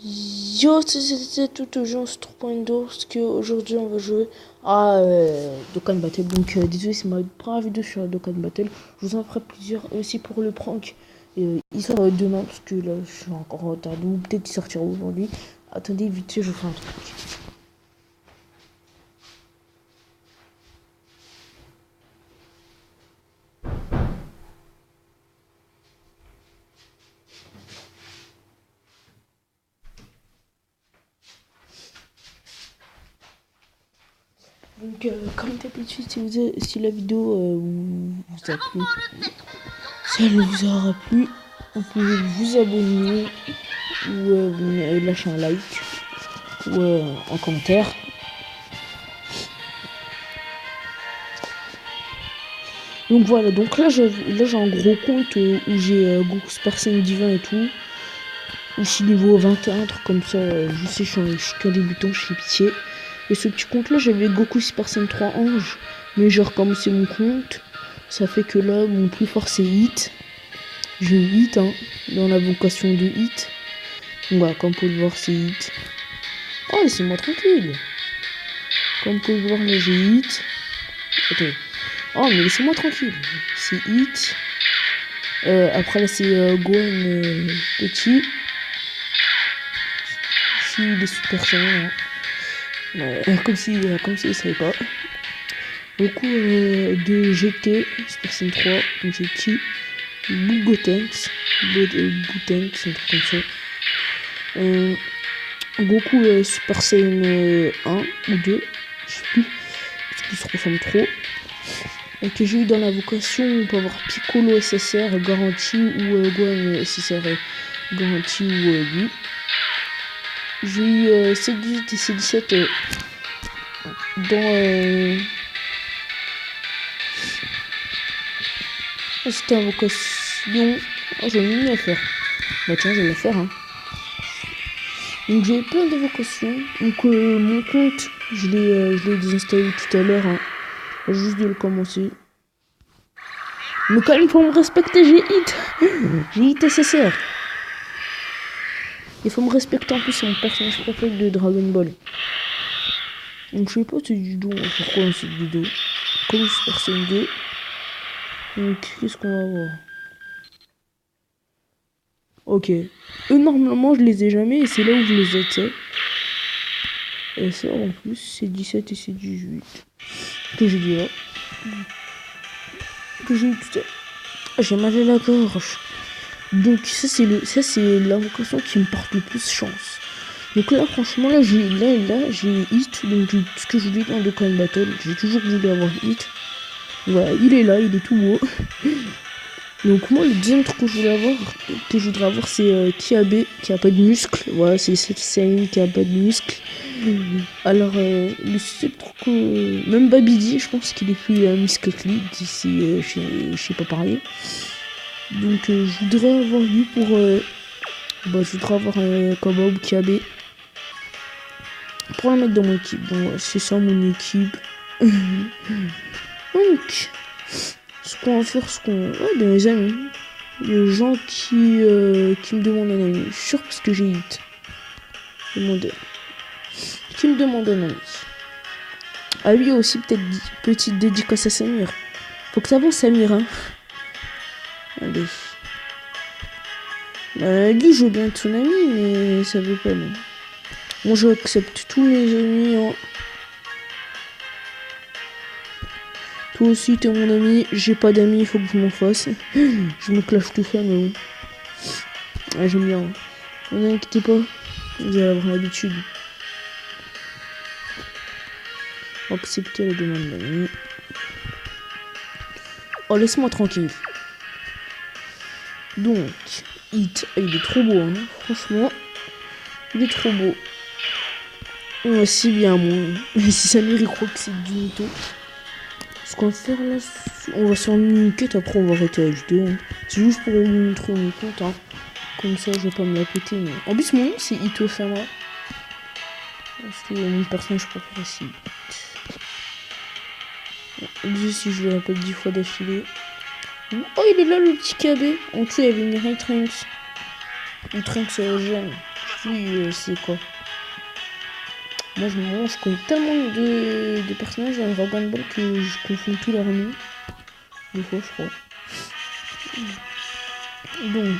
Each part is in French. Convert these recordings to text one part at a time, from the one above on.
Yo, c'était tout urgence 3.2 parce qu'aujourd'hui on va jouer à Dokkan Battle. Donc désolé, c'est ma première vidéo sur Dokkan Battle. Je vous en ferai plusieurs aussi pour le prank. Il sort demain parce que là je suis encore en retard. Donc peut-être il sortira aujourd'hui. Attendez, vite fait, je fais un truc. Donc comme d'habitude, si la vidéo vous a plu, si elle vous aura plu, vous pouvez vous abonner ou lâcher un like ou un commentaire. Donc voilà, donc là j'ai un gros compte où j'ai Goku Super Saiyan Divin et tout. Où je suis niveau 21, un truc comme ça. Je sais, je suis qu'un débutant, je suis pitié. Et ce petit compte là, j'avais Goku Super Saiyan 3 Ange. Mais j'ai recommencé mon compte. Ça fait que là, mon plus fort c'est Hit. J'ai Hit, hein, dans la vocation de Hit. Donc voilà, comme vous pouvez le voir, c'est Hit. Oh, laissez-moi tranquille. Comme vous pouvez le voir, là j'ai Hit. Attends. Oh, mais laissez-moi tranquille. C'est Hit. Après là, c'est Gohan petit. Si, il est super saiyan. Hein. Comme si il savait pas. Beaucoup de GT, Super Saiyan 3, comme c'est qui. Gotenks, un truc comme ça. Goku Super Saiyan 1 ou 2, je sais plus, parce qu'ils se ressemblent trop. Que j'ai eu dans la vocation, on peut avoir Piccolo SSR garanti ou Gohan SSR garanti ou lui. J'ai eu C18 et C17 dans c'était en vocation. Oh, j'ai mis à faire. Bah tiens, je vais le faire. Hein. Donc j'ai plein de vocations. Donc mon compte, je l'ai désinstallé tout à l'heure. Hein. J'ai juste de le commencer. Mais quand même, faut me respecter, j'ai hit. J'ai hit SSR. Il faut me respecter, en plus, c'est mon personnage préféré de Dragon Ball. Donc je sais pas c'est du dos, pourquoi c'est du dos. Comme Super Saiyan 2. Donc qu'est-ce qu'on va voir? Ok. Eux normalement je les ai jamais et c'est là où je les ai, tu sais. Et ça en plus c'est 17 et c'est 18. Que j'ai dit là. Que j'ai eu tout ça. J'ai mal à la gorge. Donc ça c'est l'invocation qui me porte le plus chance. Donc là franchement là j'ai hit. Donc tout ce que je voulais dans Dokkan Battle. J'ai toujours voulu avoir hit. Voilà, il est là, il est tout beau. Donc moi le deuxième truc que je voudrais avoir c'est Kiabe qui a pas de muscles. Voilà, c'est cette scène qui a pas de muscles. Alors le seul truc même Babidi, je pense qu'il est plus musclé que lui d'ici je sais pas parler. Donc je voudrais avoir lui pour je voudrais avoir Kaba ou Kiabe pour la mettre dans mon équipe. Donc c'est ça mon équipe. Donc ce qu'on va faire, ouais, de mes amis. Les gens qui me demandent un ami. Je suis sûr parce que j'ai hit. Demandeur. Qui me demande un ami. Ah lui aussi peut-être petite dédicace à Samir. Faut que ça avance Samir, hein. Allez. Lui je veux bien être son ami mais ça veut pas non. Moi j'accepte tous mes amis, hein. Toi aussi t'es mon ami, j'ai pas d'amis, il faut que je m'en fasse. Je me clash tout seul mais bon. Ah, j'aime bien. Ne inquiétez pas, vous allez avoir l'habitude. Accepter la demande d'amis. Oh laisse-moi tranquille. Donc, Hit, il est trop beau, hein. Franchement, il est trop beau. Ouais, c'est bien moi. Mais si Samir il croit que c'est du mytho. Ce qu'on va faire là, on va faire une quête, après on va arrêter la vidéo. Hein. C'est juste pour vous montrer mon compte. Hein. Comme ça, je vais pas me la péter. Mais... En plus, mon nom c'est Ito Sama. Parce que mon personnage préféré c'est Hit. Juste si je le répète 10 fois d'affilée. Oh, il est là le petit KB. En dessous, il y avait une Ray Trunks. Une Trunks jeune. Oui, c'est quoi? Moi, je connais tellement de personnages dans Dragon Ball que je confonds tous leurs noms. Des fois, je crois. Donc...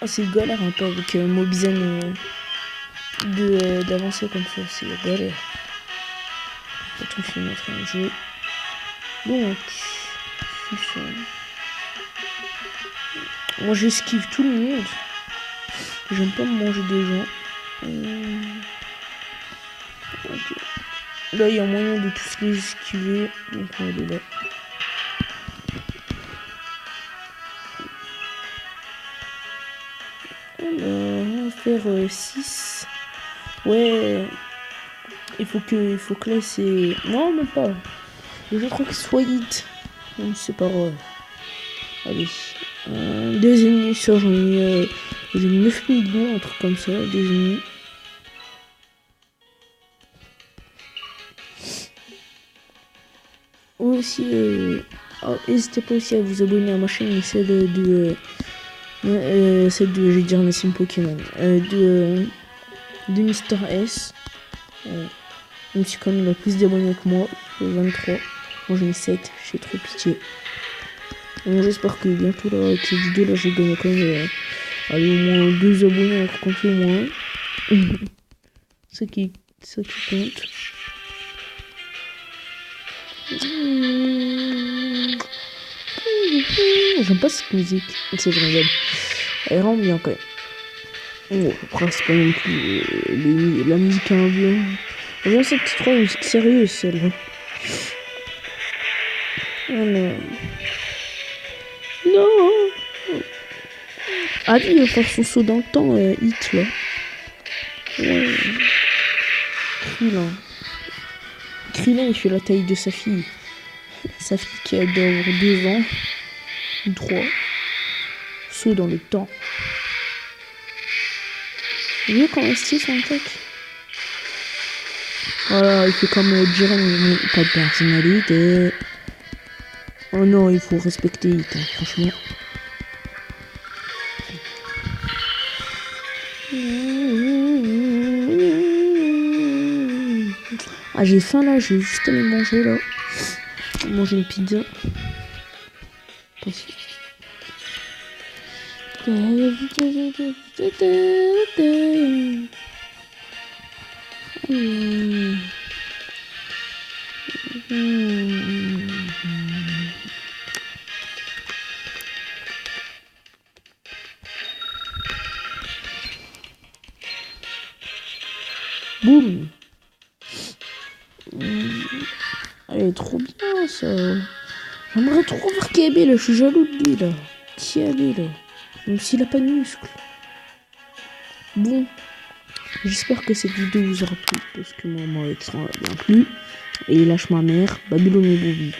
Ah, c'est galère un peu avec Mobizen d'avancer comme ça. C'est galère. Attends, je suis en train de jouer. Donc... Moi, j'esquive tout le monde. J'aime pas manger des gens. Okay. Là, il y a moyen de tous les esquiver. Donc, on va aller là. Alors, on va faire 6. Ouais. Il faut que là, c'est... Non, même pas. Je crois que soit hit. C'est pas grave. Allez. Des ennemis, ça, j'en ai... j'ai 9 millions, un truc comme ça, des ennemis. Aussi, n'hésitez pas aussi à vous abonner à ma chaîne, celle de je vais dire Nassim Pokémon, de Mister S. Même si quand même il a plus d'abonnés que moi, 23. Moi j'en ai 7, j'ai trop pitié. Bon, j'espère que bientôt là, avec cette vidéo là, j'ai gagné quand même au moins 2 abonnés, comme ça au moins. ça qui compte. J'aime pas cette musique. C'est vrai, elle rend bien quand même. Bon, après, c'est pas non plus la musique est bien. Regarde cette petite musique sérieuse, celle-là. Alors... Non. Ah oui, il va faire son saut dans le temps, Hit, là. Ouais. Krillin, il fait la taille de sa fille. Sa fille qui a d'avoir 2 ans. Ou 3. Saut dans le temps. Vous voyez comment style son attaque? Voilà, il fait comme Jiren, mais pas de personnalité. Oh non, il faut respecter Hit, hein, franchement. Ah, j'ai faim là, je vais juste aller manger là. Manger une pizza. Boum. Elle est trop bien ça. J'aimerais trop voir KB là, je suis jaloux de lui là. KB là. Même s'il a pas de muscles. Bon. J'espère que cette vidéo vous aura plu. Parce que moi, ça m'a bien plu. Et lâche ma mère. Babylone et Bobby.